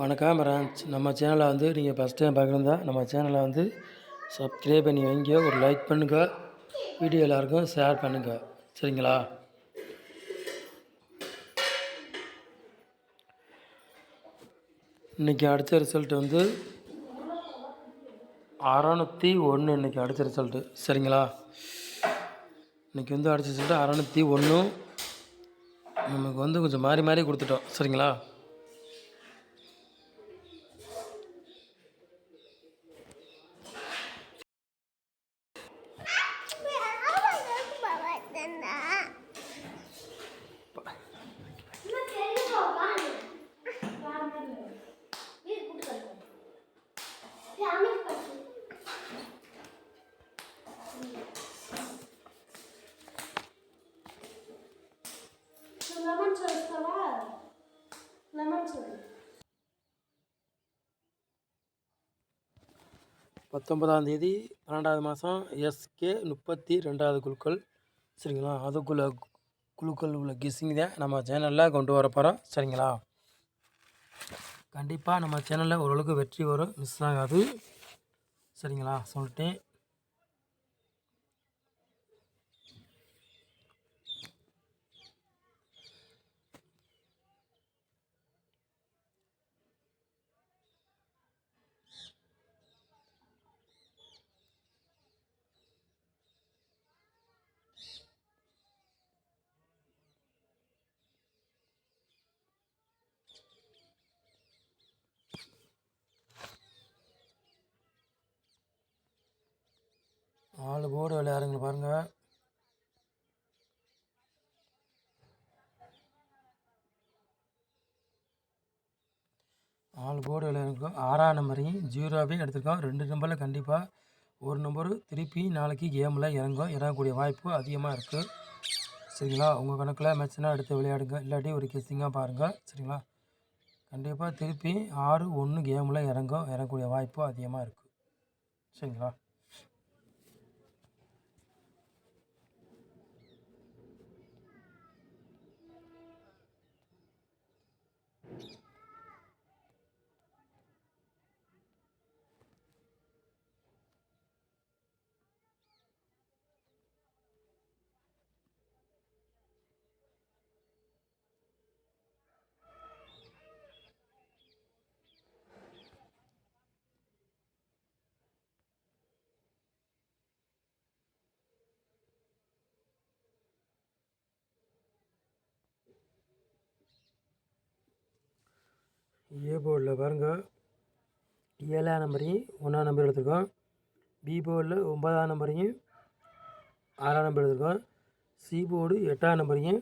வணக்கம் ஃப்ரெண்ட்ஸ். நம்ம சேனலை வந்து நீங்கள் ஃபஸ்ட் டைம் பார்க்குறதா நம்ம சேனலை வந்து சப்ஸ்கிரைப் பண்ணி வைங்க, ஒரு லைக் பண்ணுங்கள், வீடியோ எல்லாருக்கும் ஷேர் பண்ணுங்கள், சரிங்களா? இன்றைக்கி அடித்த ரிசல்ட் வந்து 601. இன்றைக்கி அடித்த ரிசல்ட்டு, சரிங்களா? இன்றைக்கி வந்து அடித்த ரிசல்ட்டு 601. நமக்கு வந்து கொஞ்சம் மாறி மாறி கொடுத்துட்டோம், சரிங்களா? லெமன் சாஸ்தாவா? லெமன் சாஸ் 19ஆம் தேதி 12வது மாதம் எஸ்கே 32வது குழுக்கள், சரிங்களா? அதுக்குள்ளே குழுக்கள் உள்ள கெஸ்ஸிங் தான் நம்ம சேனலில் கொண்டு வர போகிறோம், சரிங்களா? கண்டிப்பாக நம்ம சேனலில் ஓரளவுக்கு வெற்றி வரும், மிஸ் ஆகாது, சரிங்களா? சொல்லிட்டேன். நாலு போர்டு விளையாடுங்க பாருங்கள். நாலு போர்டு விளையாடுறோம். 6ஆம் நம்பரையும் 0வையும் எடுத்துருக்கோம். 2 நம்பரில் கண்டிப்பாக ஒரு நம்பரு திருப்பி நாளைக்கு கேமில் இறங்கக்கூடிய வாய்ப்பு அதிகமாக இருக்குது, சரிங்களா? உங்கள் கணக்கில் மேட்ச்னா எடுத்து விளையாடுங்க, இல்லாட்டி ஒரு கெஸ்ஸிங்காக பாருங்கள், சரிங்களா? கண்டிப்பாக திருப்பி 6-1 கேமில் இறங்கக்கூடிய வாய்ப்பு அதிகமாக இருக்குது, சரிங்களா? ஏ போர்டில் பாருங்கள், 7ஆம் நம்பரையும் 1ஆம் நம்பர் எடுத்துருக்கோம். பி போர்டில் 9ஆம் நம்பரையும் 6ஆம் நம்பர் எடுத்துருக்கோம். சி போர்டு 8ஆம் நம்பரையும்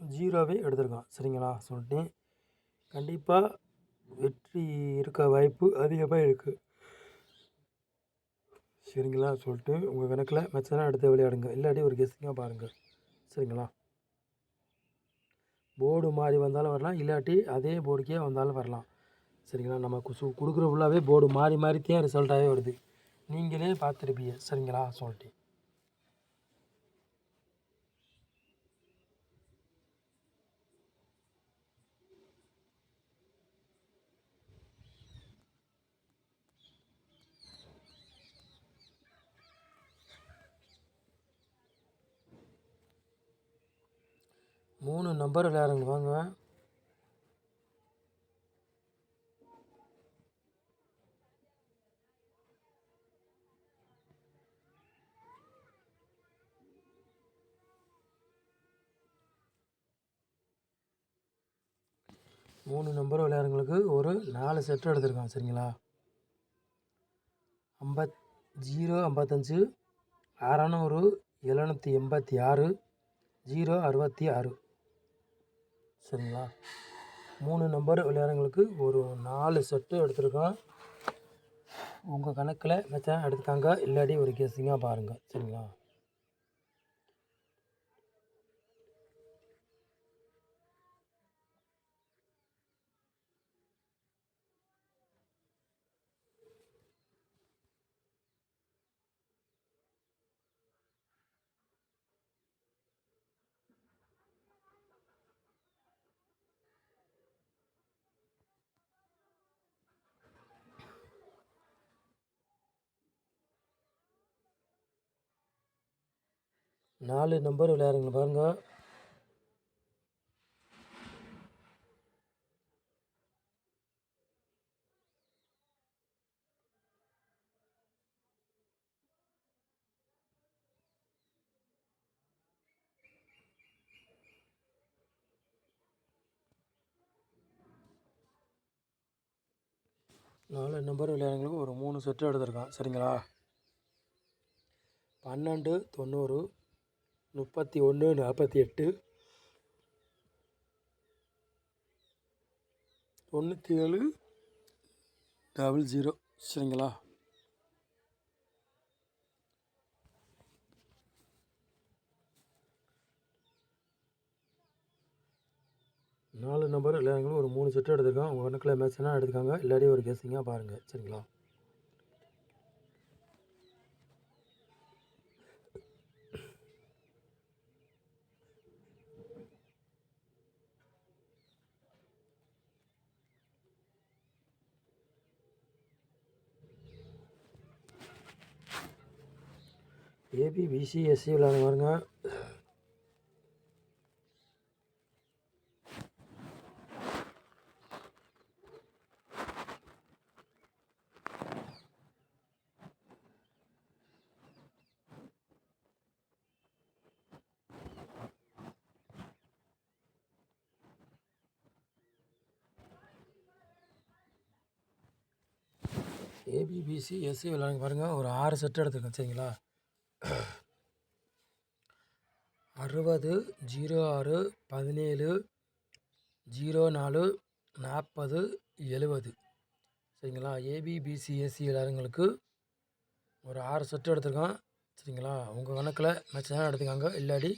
0வையும் எடுத்துருக்கோம், சரிங்களா? சொல்லிட்டேன். கண்டிப்பாக வெற்றி இருக்க வாய்ப்பு அதிகமாக இருக்குது, சரிங்களா? சொல்லிட்டு உங்கள் கணக்கில் மேட்ச்னா எடுத்து விளையாடுங்க, இல்லாட்டி ஒரு கெஸ்ஸிங்காக பாருங்கள், சரிங்களா? போர்டு மாறி வந்தாலும் வரலாம், இல்லாட்டி அதே போர்டுக்கே வந்தாலும் வரலாம், சரிங்களா? நம்ம கொடுக்குற ஃபுல்லாகவே போர்டு மாறி மாறித்தான் ரிசல்ட்டாகவே வருது, நீங்களே பார்த்துருப்பீங்க, சரிங்களா? சொல்லிட்டேன். மூணு நம்பர் விளையாடுங்க வாங்க. மூணு நம்பர் விளையாடுறவங்களுக்கு ஒரு 4 செட்டு எடுத்திருக்கோம், சரிங்களா? 55 600 786 066, சரிங்களா? 3 நம்பர் விளையாடுறவங்களுக்கு ஒரு 4 செட்டு எடுத்திருக்கோம். உங்கள் கணக்கில் மேட்சாக எடுத்துக்காங்க, இல்லாட்டி ஒரு கெஸ்ஸிங்காக பாருங்கள், சரிங்களா? 4 நம்பர் விளையாடுங்க பாருங்கள். நாலு நம்பர் விளையாடுங்களுக்கு ஒரு 3 செட்டு எடுத்திருக்கான். சரிங்களா? 12 90 31 48 97 00. சரிங்களா? நாலு நம்பர் விளையாடுங்களுக்கு ஒரு 3 செட்டு எடுத்திருக்கான். உங்கள் கணக்கில் மேட்ச்னா எடுத்துக்காங்க, இல்லாட்டி ஒரு கெஸ்ஸிங்காக பாருங்கள். சரிங்களா? ஏபி பிசி எஸ்சி விளையாடுங்க பாருங்க. ஏபிபிசி எஸ்சி விளையாடுங்க பாருங்கள். ஒரு 6 செட்டு எடுத்துருக்கேன். சரிங்களா? 60 06 17 04 40 70. சரிங்களா? ஏபிபிசி எஸ்சி விளையாடுங்களுக்கு ஒரு 6 செட்டு எடுத்துருக்கோம். சரிங்களா? உங்கள் கணக்கில் மேட்ச்னா எடுத்துக்காங்க, இல்லாட்டி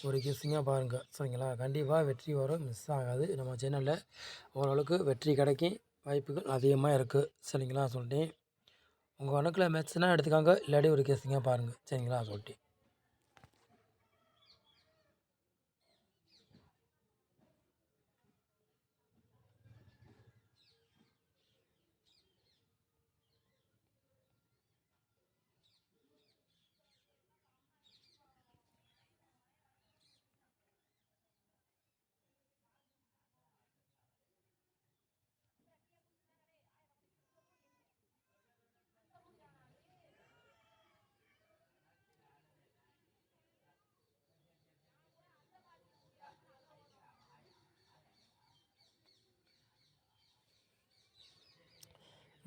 ஒரு கெஸ்ஸிங்காக பாருங்கள். சரிங்களா? கண்டிப்பாக வெற்றி வரும், மிஸ் ஆகாது. நம்ம சேனலில் ஓரளவுக்கு வெற்றி கிடைக்கும் வாய்ப்புகள் அதிகமாக இருக்குது. சரிங்களா? சொல்லிட்டேன். உங்கள் கணக்கில் மேட்ச்னா எடுத்துக்காங்க, இல்லாட்டி ஒரு கெஸ்ஸிங்காக பாருங்கள். சரிங்களா? சொல்லிட்டேன்.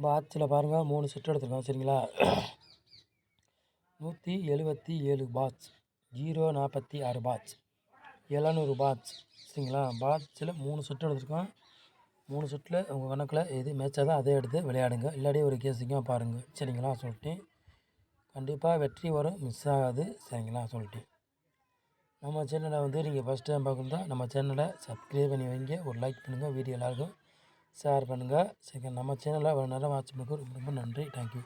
பாட்சில் பாருங்கள், 3 செட்டு எடுத்துருக்கோம். சரிங்களா? 177 பாட்ச், 046 பாட்ச், 700 பாட்ச். சரிங்களா? பாட்சில் 3 செட்டு எடுத்துருக்கோம். 3 செட்டில் உங்கள் கணக்கில் எது மேட்சாக தான் அதை எடுத்து விளையாடுங்க, இல்லாட்டி ஒரு கேஸிங்காக பாருங்கள். சரிங்களா? சொல்லிட்டேன். கண்டிப்பாக வெற்றி வரும், மிஸ் ஆகாது. சரிங்களா? சொல்லிட்டேன். நம்ம சேனலை நீங்கள் ஃபஸ்ட் டைம் பார்க்கணுந்தா நம்ம சேனலை சப்ஸ்கிரைப் பண்ணி வைங்க, ஒரு லைக் பண்ணுங்கள், வீடியோ எல்லாருக்கும் ஷேர் பண்ணுங்கள். சரி, நம்ம சேனலை ஒரு நேரம் வாட்ச் பண்ணுறதுக்கு ரொம்ப ரொம்ப நன்றி. தேங்க்யூ.